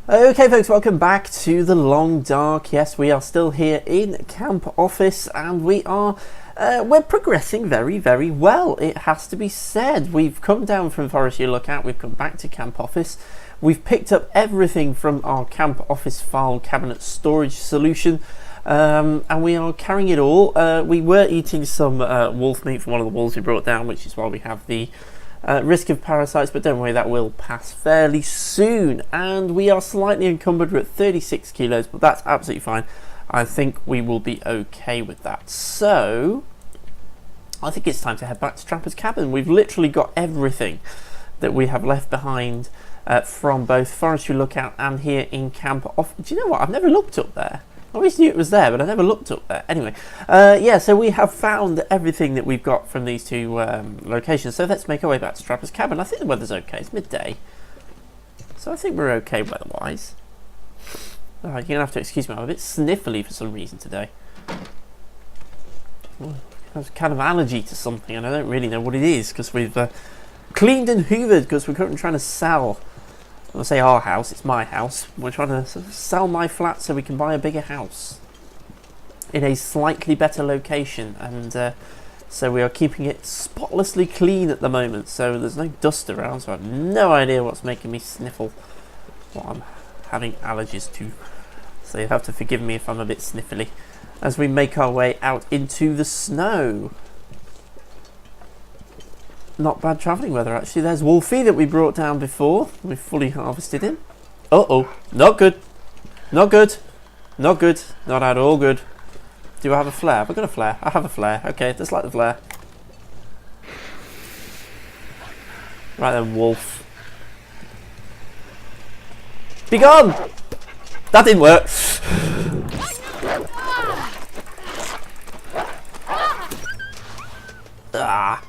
Okay folks, welcome back to the Long Dark. Yes, we are still here in Camp Office and we're progressing very well, it has to be said. We've come down from Forestry Lookout, we've come back to Camp Office. We've picked up everything from our Camp Office file cabinet storage solution, and we are carrying it all. We were eating some wolf meat from one of the wolves we brought down, which is why we have the risk of parasites, but don't worry, that will pass fairly soon. And we are slightly encumbered, we're at 36 kilos, but that's absolutely fine. I think we will be okay with that. So I think it's time to head back to Trapper's Cabin. We've literally got everything that we have left behind from both Forestry Lookout and here in Camp Off. Do you know what? I've never looked up there. I always knew it was there, but I never looked up there. Anyway, yeah, so we have found everything that we've got from these two locations. So let's make our way back to Trapper's Cabin. I think the weather's okay. It's midday. So I think we're okay weather-wise. You're going to have to excuse me. I'm a bit sniffly for some reason today. I have kind of allergy to something, and I don't really know what it is, because we've cleaned and hoovered, because we're currently trying to sell... When I say our house, it's my house. We're trying to sort of sell my flat so we can buy a bigger house in a slightly better location, and so we are keeping it spotlessly clean at the moment, so there's no dust around, so I have no idea what's making me sniffle, what I'm having allergies to, so you have to forgive me if I'm a bit sniffly as we make our way out into the snow. Not bad travelling weather, actually. There's Wolfie that we brought down before. We fully harvested him. Uh-oh. Not good. Not good. Not good. Not at all good. Do I have a flare? Have I got a flare? I have a flare. Okay, just like the flare. Right then, Wolf. Be gone! That didn't work. Ah.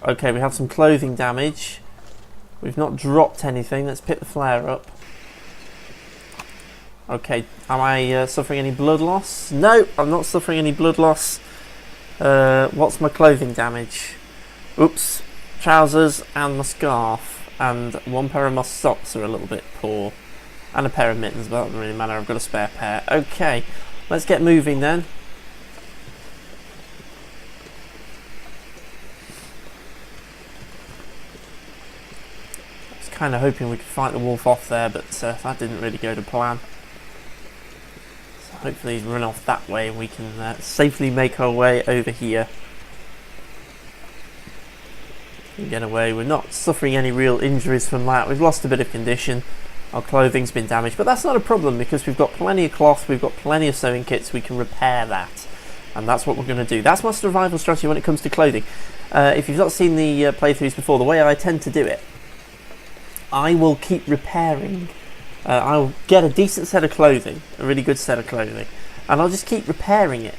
Okay, we have some clothing damage. We've not dropped anything. Let's pick the flare up. Okay, am I suffering any blood loss? No, I'm not suffering any blood loss. What's my clothing damage? Oops. Trousers and my scarf. And one pair of my socks are a little bit poor. And a pair of mittens, but that doesn't really matter. I've got a spare pair. Okay, let's get moving then. Kind of hoping we could fight the wolf off there, but that didn't really go to plan. So hopefully he's run off that way and we can safely make our way over here and get away. We're not suffering any real injuries from that. We've lost a bit of condition, our clothing's been damaged, but that's not a problem because we've got plenty of cloth, we've got plenty of sewing kits, we can repair that, and that's what we're going to do. That's my survival strategy when it comes to clothing. If you've not seen the playthroughs before, the way I tend to do it, I will keep repairing. I'll get a decent set of clothing, a really good set of clothing, and I'll just keep repairing it.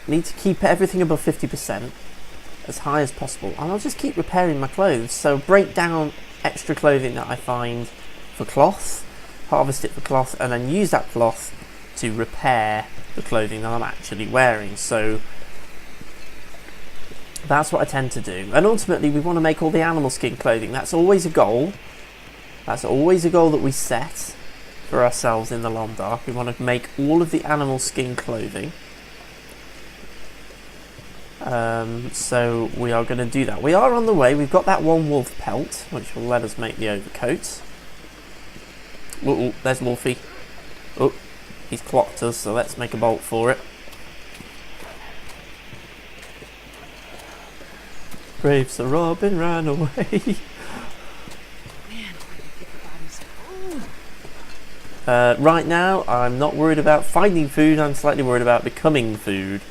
Need to keep everything above 50%, as high as possible, and I'll just keep repairing my clothes. So break down extra clothing that I find for cloth, harvest it for cloth, and then use that cloth to repair the clothing that I'm actually wearing. So that's what I tend to do, and ultimately we want to make all the animal skin clothing. That's always a goal. That's always a goal that we set for ourselves in the Long Dark. We want to make all of the animal skin clothing. So we are going to do that. We are on the way. We've got that one wolf pelt, which will let us make the overcoat. Oh, there's Wolfie. Oh, he's clocked us, so let's make a bolt for it. Brave Sir Robin ran away. Man, what do you think about his food? Right now, I'm not worried about finding food. I'm slightly worried about becoming food.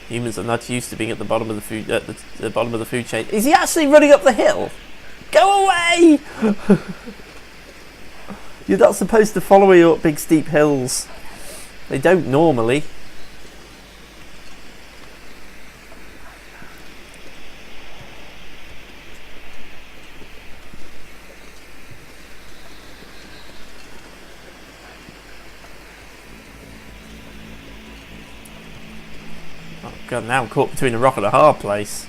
Humans are not used to being at the bottom of the food the bottom of the food chain. Is he actually running up the hill? Go away! You're not supposed to follow me up big steep hills. They don't normally. God, now I'm caught between a rock and a hard place.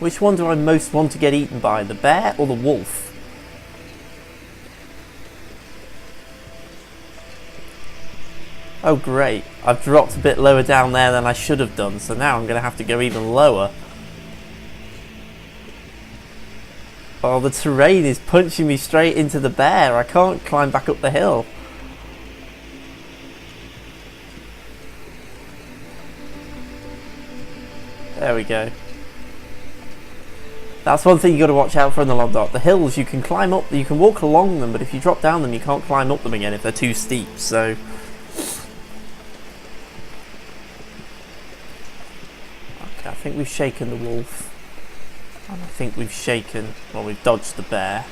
Which one do I most want to get eaten by, the bear or the wolf? Oh great, I've dropped a bit lower down there than I should have done, so now I'm going to have to go even lower. Oh, the terrain is punching me straight into the bear. I can't climb back up the hill. There we go. That's one thing you got to watch out for in the Long Dark. The hills, you can climb up, you can walk along them, but if you drop down them, you can't climb up them again if they're too steep. So, okay, I think we've shaken the wolf, and I think we've shaken. Well, we've dodged the bear.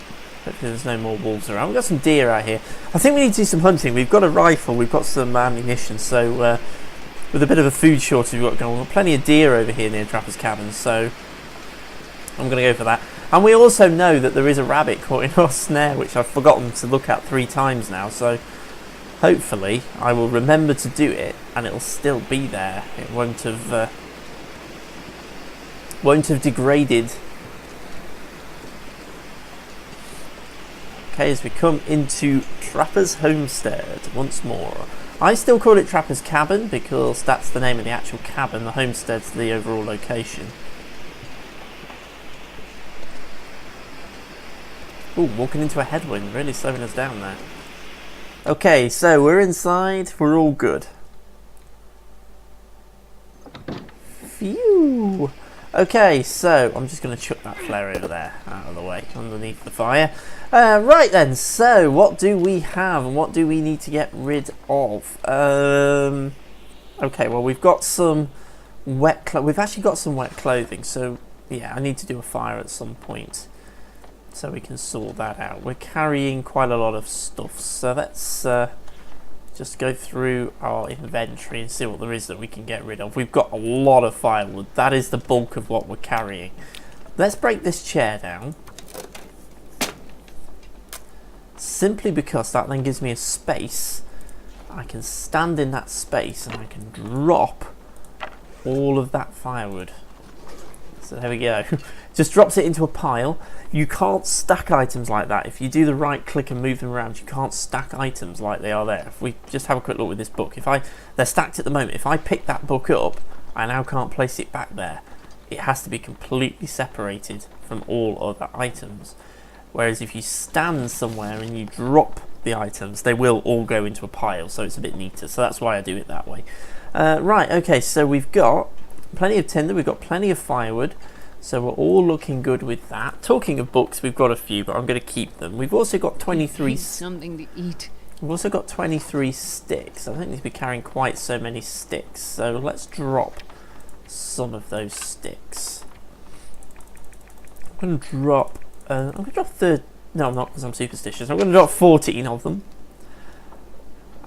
Hopefully, there's no more wolves around. We've got some deer out here. I think we need to do some hunting. We've got a rifle, we've got some ammunition, so with a bit of a food shortage we've got going on, we've got plenty of deer over here near Trapper's Cabin. So I'm going to go for that. And we also know that there is a rabbit caught in our snare, which I've forgotten to look at 3 times now. So hopefully I will remember to do it, and it'll still be there. It won't have degraded. Okay, as we come into Trapper's Homestead once more. I still call it Trapper's Cabin because that's the name of the actual cabin. The homestead's the overall location. Ooh, walking into a headwind, really slowing us down there. Okay, so we're inside, we're all good. Phew! Okay, so I'm just going to chuck that flare over there, out of the way, underneath the fire. Right then, so what do we have and what do we need to get rid of? Okay, well we've got some we've actually got some wet clothing, so yeah, I need to do a fire at some point. So we can sort that out. We're carrying quite a lot of stuff, so let's just go through our inventory and see what there is that we can get rid of. We've got a lot of firewood. That is the bulk of what we're carrying. Let's break this chair down. Simply because that then gives me a space. I can stand in that space and I can drop all of that firewood. So there we go. Just drops it into a pile. You can't stack items like that. If you do the right click and move them around, you can't stack items like they are there. If we just have a quick look with this book, they're stacked at the moment. If I pick that book up, I now can't place it back there. It has to be completely separated from all other items. Whereas if you stand somewhere and you drop the items, they will all go into a pile, so it's a bit neater. So that's why I do it that way. Right, okay, so we've got plenty of tinder, we've got plenty of firewood. So we're all looking good with that. Talking of books, we've got a few, but I'm going to keep them. We've also got 23... something to eat. We've also got 23 sticks. I don't need to be carrying quite so many sticks. So let's drop some of those sticks. I'm going to drop... I'm going to drop 30... No, I'm not, because I'm superstitious. I'm going to drop 14 of them.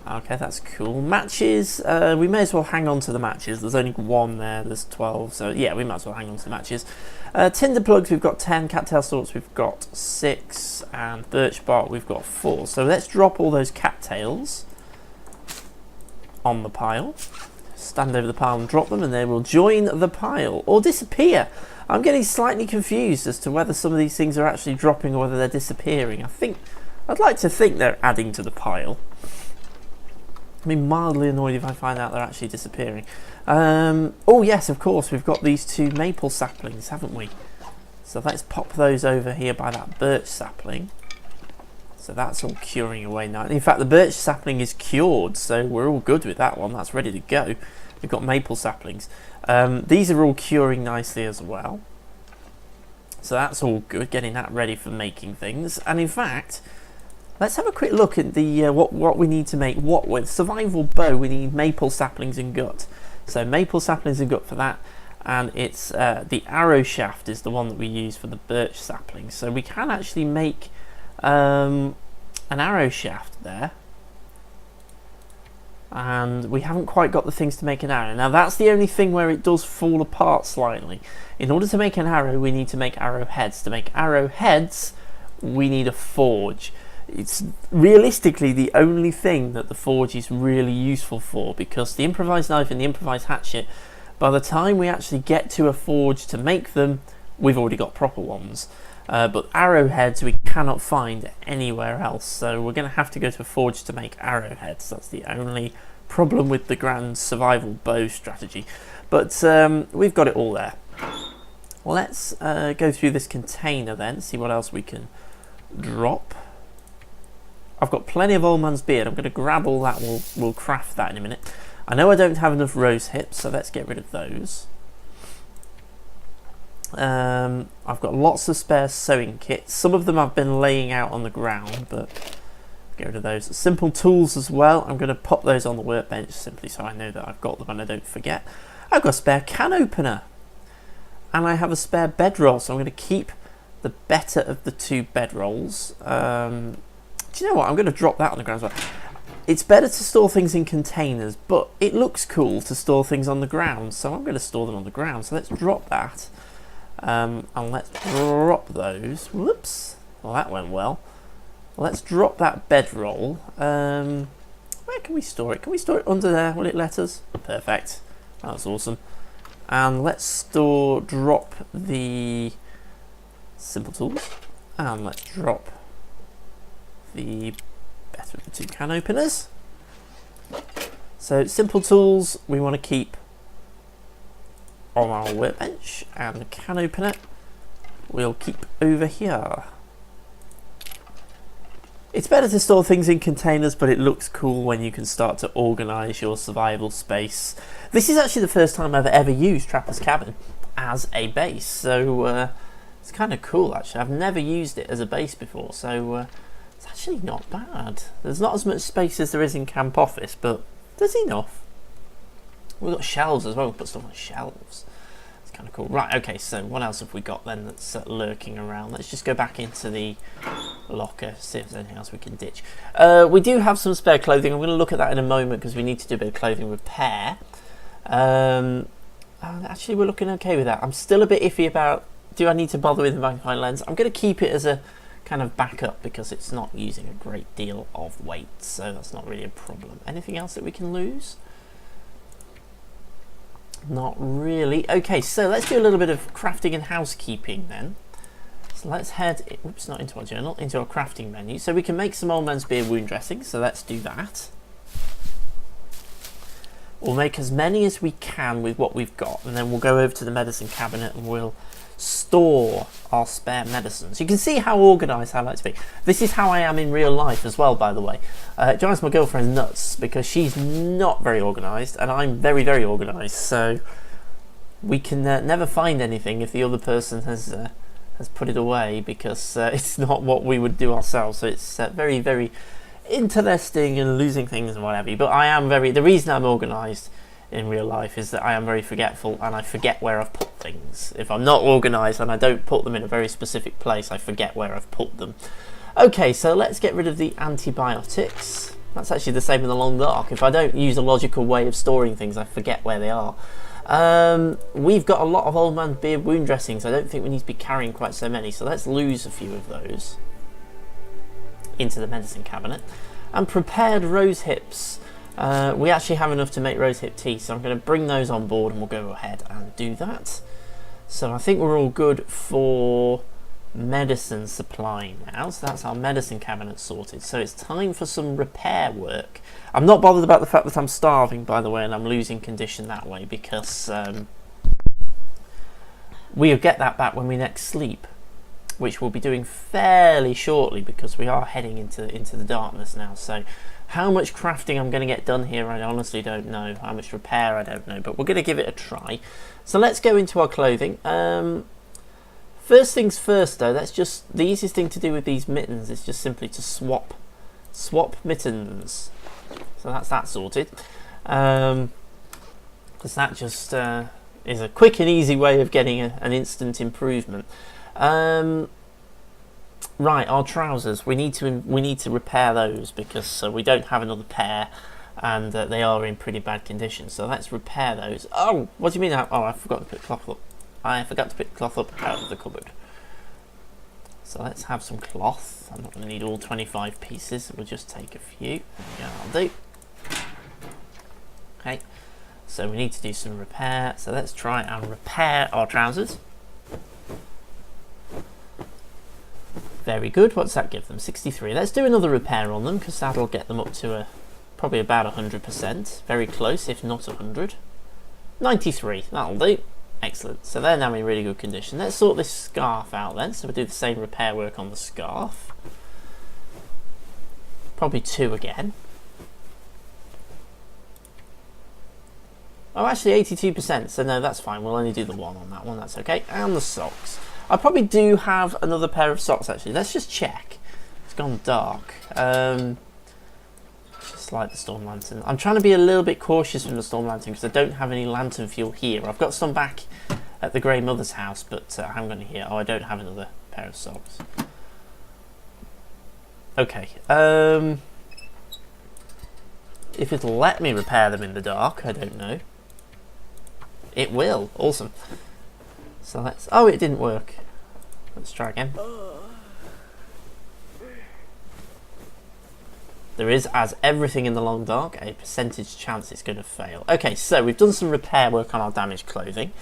Okay, that's cool. Matches, we may as well hang on to the matches. There's only one there, there's 12, so yeah, we might as well hang on to the matches. Tinder plugs, we've got 10, cattail stalks, we've got 6, and birch bark, we've got 4. So let's drop all those cattails on the pile. Stand over the pile and drop them, and they will join the pile, or disappear. I'm getting slightly confused as to whether some of these things are actually dropping or whether they're disappearing. I'd like to think they're adding to the pile. I'd be mildly annoyed if I find out they're actually disappearing. Oh yes, of course, we've got these 2 maple saplings, haven't we? So let's pop those over here by that birch sapling. So that's all curing away now. In fact, the birch sapling is cured, so we're all good with that one. That's ready to go. We've got maple saplings. These are all curing nicely as well. So that's all good, getting that ready for making things. And in fact... let's have a quick look at the what we need to make what with. Survival bow, we need maple saplings and gut. So maple saplings and gut for that. And it's the arrow shaft is the one that we use for the birch saplings. So we can actually make an arrow shaft there. And we haven't quite got the things to make an arrow. Now that's the only thing where it does fall apart slightly. In order to make an arrow, we need to make arrowheads. To make arrowheads, we need a forge. It's realistically the only thing that the forge is really useful for, because the improvised knife and the improvised hatchet, by the time we actually get to a forge to make them, we've already got proper ones. But arrowheads we cannot find anywhere else, so we're going to have to go to a forge to make arrowheads. That's the only problem with the grand survival bow strategy. But we've got it all there. Let's go through this container then, see what else we can drop. I've got plenty of old man's beard. I'm going to grab all that. We'll craft that in a minute. I know I don't have enough rose hips, so let's get rid of those. I've got lots of spare sewing kits. Some of them I've been laying out on the ground, but get rid of those. Simple tools as well. I'm going to pop those on the workbench simply so I know that I've got them and I don't forget. I've got a spare can opener. And I have a spare bedroll, so I'm going to keep the better of the two bedrolls. Do you know what? I'm going to drop that on the ground as well. It's better to store things in containers, but it looks cool to store things on the ground, so I'm going to store them on the ground. So let's drop that. And let's drop those. Whoops. Well, that went well. Let's drop that bedroll. Where can we store it? Can we store it under there? Will it let us? Perfect. That's awesome. And let's drop the simple tools. And let's drop the better of the two can openers. So simple tools we want to keep on our workbench, and the can opener we'll keep over here. It's better to store things in containers, but it looks cool when you can start to organise your survival space. This is actually the first time I've ever used Trapper's Cabin as a base, so it's kind of cool actually. I've never used it as a base before, so it's actually not bad. There's not as much space as there is in Camp Office, but there's enough. We've got shelves as well, we'll put stuff on shelves. It's kind of cool. Right, okay, so what else have we got then that's lurking around? Let's just go back into the locker, see if there's anything else we can ditch. We do have some spare clothing. I'm going to look at that in a moment because we need to do a bit of clothing repair. Actually, we're looking okay with that. I'm still a bit iffy about, do I need to bother with the magnifying lens? I'm going to keep it as a kind of backup because it's not using a great deal of weight, so that's not really a problem. Anything else that we can lose? Not really. Okay, so let's do a little bit of crafting and housekeeping then. So let's head, oops, not into our journal, into our crafting menu. So we can make some old man's beard wound dressing, so let's do that. We'll make as many as we can with what we've got, and then we'll go over to the medicine cabinet and we'll store our spare medicines. You can see how organised I like to be. This is how I am in real life as well, by the way. Joyce, my girlfriend's nuts because she's not very organised and I'm very, very organised, so we can never find anything if the other person has put it away because it's not what we would do ourselves. So it's very, very interesting and losing things and what have you. But I am the reason I'm organised in real life is that I am very forgetful and I forget where I've put things. If I'm not organised and I don't put them in a very specific place, I forget where I've put them. Okay, so let's get rid of the antibiotics. That's actually the same in the long dark. If I don't use a logical way of storing things, I forget where they are. We've got a lot of old man beard wound dressings. I don't think we need to be carrying quite so many, so let's lose a few of those into the medicine cabinet. And prepared rose hips. We actually have enough to make rosehip tea, so I'm going to bring those on board and we'll go ahead and do that. So I think we're all good for medicine supply now, so that's our medicine cabinet sorted. So it's time for some repair work. I'm not bothered about the fact that I'm starving, by the way, and I'm losing condition that way because we'll get that back when we next sleep, which we'll be doing fairly shortly because we are heading into the darkness now. So how much crafting I'm going to get done here, I honestly don't know. How much repair, I don't know, but we're going to give it a try. So let's go into our clothing. First things first though, that's just the easiest thing to do with these mittens is just simply to swap mittens. So that's that sorted. Because that just is a quick and easy way of getting an instant improvement. Right, our trousers, we need to repair those because we don't have another pair and they are in pretty bad condition, so let's repair those. Oh, what do you mean? Oh, I forgot to pick cloth up. I forgot to pick cloth up out of the cupboard. So let's have some cloth. I'm not going to need all 25 pieces, we'll just take a few. There we go, I'll do. Okay, so we need to do some repair, so let's try and repair our trousers. Very good. What's that give them? 63. Let's do another repair on them, because that'll get them up to probably about 100%. Very close, if not 100. 93. That'll do. Excellent. So they're now in really good condition. Let's sort this scarf out then. So we'll do the same repair work on the scarf. Probably 2 again. Oh, actually 82%. So no, that's fine. We'll only do the 1 on that one. That's okay. And the socks. I probably do have another pair of socks actually. Let's just check. It's gone dark. Just like the storm lantern. I'm trying to be a little bit cautious from the storm lantern because I don't have any lantern fuel here. I've got some back at the Grey Mother's house, but I haven't got any here. Oh, I don't have another pair of socks. Okay. If it'll let me repair them in the dark, I don't know. It will. Awesome. So let's... Oh, it didn't work. Let's try again. There is, as everything in the long dark, a percentage chance it's going to fail. Okay, so we've done some repair work on our damaged clothing.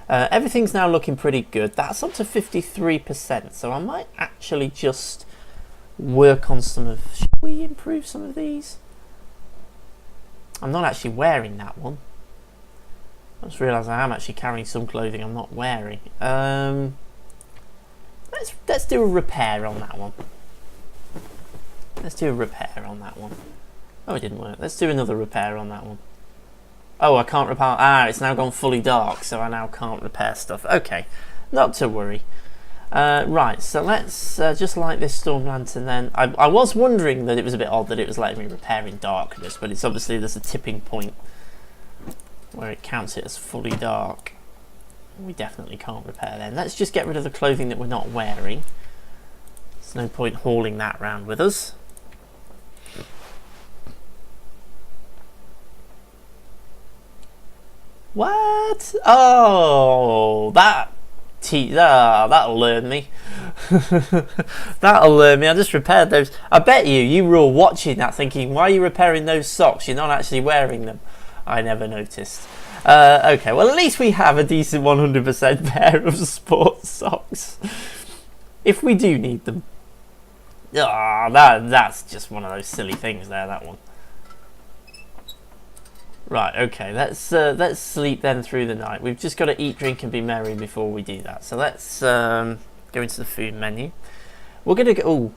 Everything's now looking pretty good. That's up to 53%, so I might actually just work on some of... Should we improve some of these? I'm not actually wearing that one. I just realised I am actually carrying some clothing I'm not wearing. Let's do a repair on that one. Let's do a repair on that one. Oh, it didn't work. Let's do another repair on that one. Oh, I can't repair. Ah, it's now gone fully dark, so I now can't repair stuff. Okay, not to worry. Right, so let's just light this storm lantern then. I was wondering that it was a bit odd that it was letting me repair in darkness, but it's obviously there's a tipping point where it counts it as fully dark. We definitely can't repair then. Let's just get rid of the clothing that we're not wearing. There's no point hauling that round with us. What? Oh, that'll learn me. That'll learn me. I just repaired those. I bet you were all watching that thinking, why are you repairing those socks? You're not actually wearing them. I never noticed. Okay, well at least we have a decent 100% pair of sports socks. If we do need them. Ah, that's just one of those silly things there, that one. Right, okay, let's sleep then through the night. We've just got to eat, drink and be merry before we do that. So let's go into the food menu. We're going to go... Oh,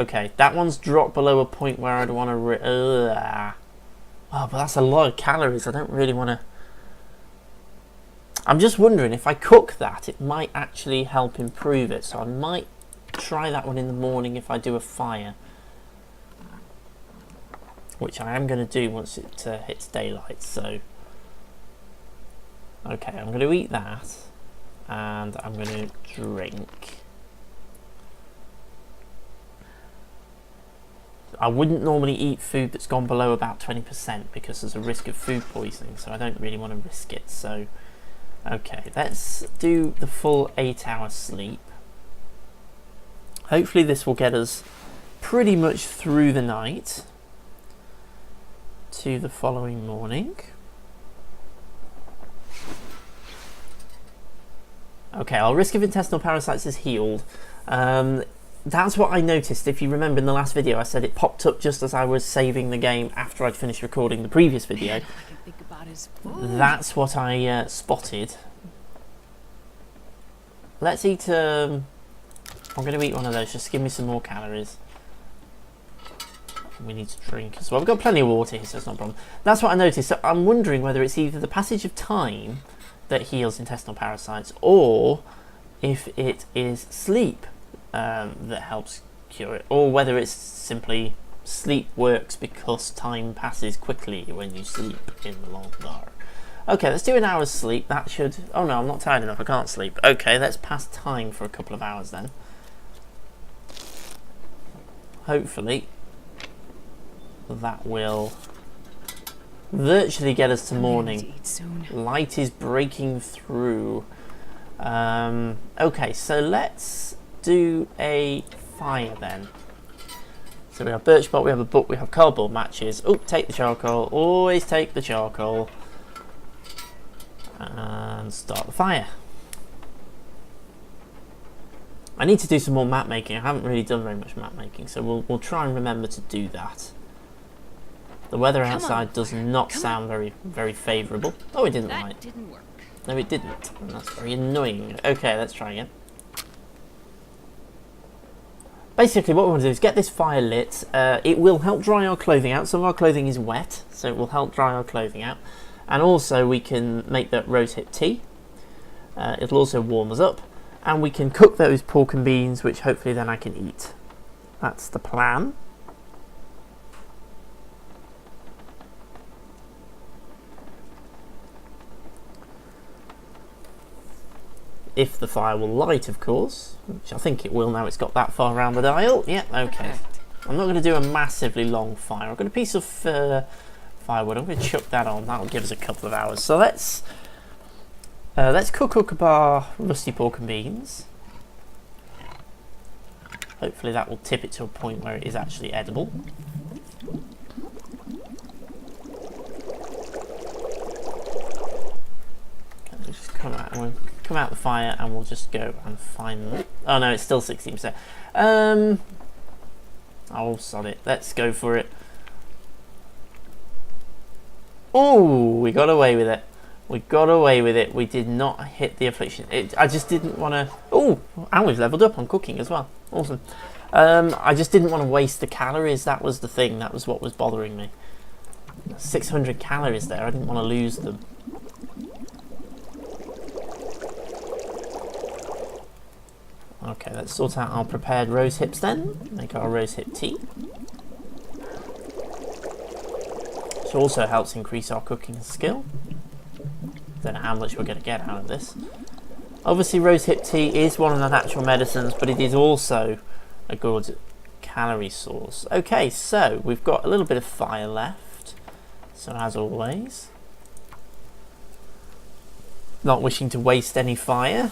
okay, that one's dropped below a point where I'd want to... Oh, but that's a lot of calories. I don't really want to... I'm just wondering if I cook that, it might actually help improve it. So I might try that one in the morning if I do a fire. Which I am going to do once it hits daylight, so... Okay, I'm going to eat that, and I'm going to drink. I wouldn't normally eat food that's gone below about 20% because there's a risk of food poisoning, so I don't really want to risk it, so... Okay, let's do the full 8-hour sleep. Hopefully this will get us pretty much through the night to the following morning. Okay, our risk of intestinal parasites is healed. That's what I noticed. If you remember in the last video, I said it popped up just as I was saving the game after I'd finished recording the previous video. That's what I spotted. Let's eat... I'm going to eat one of those, just give me some more calories. We need to drink as well. We've got plenty of water here, so it's not a problem. That's what I noticed. So I'm wondering whether it's either the passage of time that heals intestinal parasites, or if it is sleep that helps cure it, or whether it's simply sleep works because time passes quickly when you sleep in the long dark. Okay, let's do an hour's sleep. That should... Oh no, I'm not tired enough. I can't sleep. Okay, let's pass time for a couple of hours then. Hopefully that will virtually get us to morning. Light is breaking through. Okay, so let's do a fire then. So we have birch bark, we have a book, we have cardboard matches. Oh, take the charcoal. Always take the charcoal. And start the fire. I need to do some more map making. I haven't really done very much map making, so we'll try and remember to do that. The weather outside does not sound very favourable. Oh, it didn't light. Didn't work. No, it didn't. And that's very annoying. Okay, let's try again. Basically, what we want to do is get this fire lit. It will help dry our clothing out. Some of our clothing is wet, so it will help dry our clothing out. And also, we can make that rosehip tea. It'll also warm us up. And we can cook those pork and beans, which hopefully then I can eat. That's the plan. If the fire will light, of course, which I think it will now it's got that far around the dial. Yeah, okay. I'm not going to do a massively long fire. I've got a piece of firewood. I'm going to chuck that on. That'll give us a couple of hours. So let's cook up our rusty pork and beans. Hopefully that will tip it to a point where it is actually edible. Okay, just come out the fire and we'll just go and find them. Oh no, it's still 16%. Oh, sod it. Let's go for it. Oh, we got away with it. We got away with it. We did not hit the affliction. I just didn't want to... Oh, and we've leveled up on cooking as well. Awesome. I just didn't want to waste the calories. That was the thing. That was what was bothering me. 600 calories there. I didn't want to lose them. Okay, let's sort out our prepared rose hips then. Make our rose hip tea. Which also helps increase our cooking skill. Don't know how much we're going to get out of this. Obviously, rose hip tea is one of the natural medicines, but it is also a good calorie source. Okay, so we've got a little bit of fire left. So as always, not wishing to waste any fire,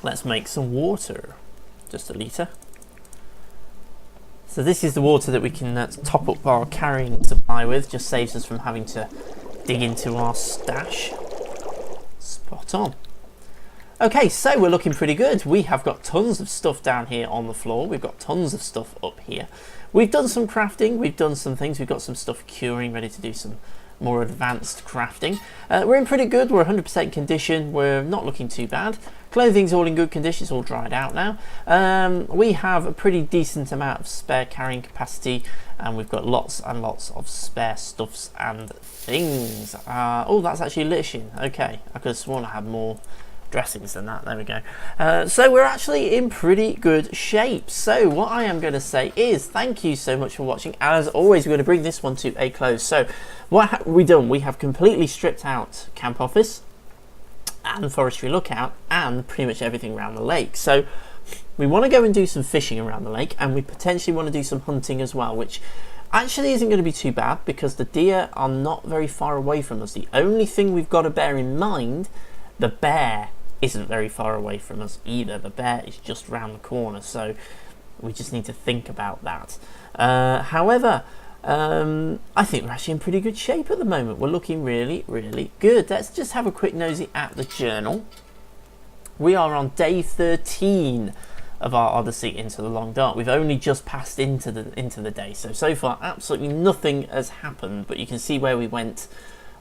let's make some water. Just a litre. So this is the water that we can top up our carrying supply with. Just saves us from having to dig into our stash. Spot on. Okay, so we're looking pretty good. We have got tons of stuff down here on the floor. We've got tons of stuff up here. We've done some crafting. We've done some things. We've got some stuff curing, ready to do some more advanced crafting. We're in pretty good. We're 100% condition. We're not looking too bad. Clothing's all in good condition. It's all dried out now. We have a pretty decent amount of spare carrying capacity, and we've got lots and lots of spare stuffs and things. Oh, that's actually lichen. Okay, I could have sworn I had more dressings than that. There we go. So we're actually in pretty good shape. So what I am going to say is thank you so much for watching. As always, we're going to bring this one to a close. So what have we done? We have completely stripped out camp office and forestry lookout and pretty much everything around the lake. So we want to go and do some fishing around the lake, and we potentially want to do some hunting as well, which actually isn't going to be too bad because the deer are not very far away from us. The only thing we've got to bear in mind, the bear isn't very far away from us either. The bear is just round the corner, so we just need to think about that. However, I think we're actually in pretty good shape at the moment. We're looking really, really good. Let's just have a quick nosy at the journal. We are on day 13 of our Odyssey into the Long Dark. We've only just passed into the day, so far absolutely nothing has happened, but you can see where we went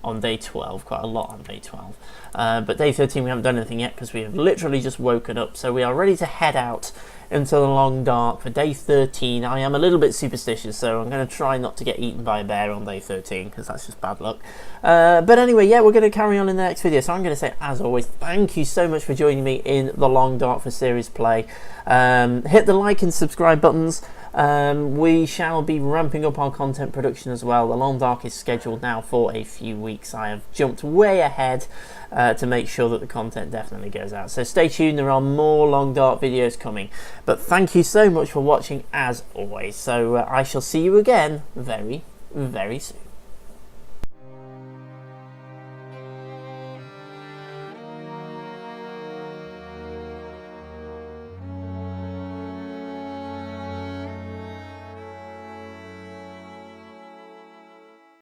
on day 12, quite a lot on day 12. But day 13 we haven't done anything yet because we have literally just woken up, so we are ready to head out into the Long Dark for day 13. I am a little bit superstitious, so I'm going to try not to get eaten by a bear on day 13 because that's just bad luck. But anyway, yeah, we're going to carry on in the next video. So I'm going to say, as always, thank you so much for joining me in the Long Dark for series play. Hit the like and subscribe buttons. We shall be ramping up our content production as well. The Long Dark is scheduled now for a few weeks. I have jumped way ahead to make sure that the content definitely goes out. So stay tuned, there are more Long Dark videos coming. But thank you so much for watching as always. So I shall see you again very, very soon.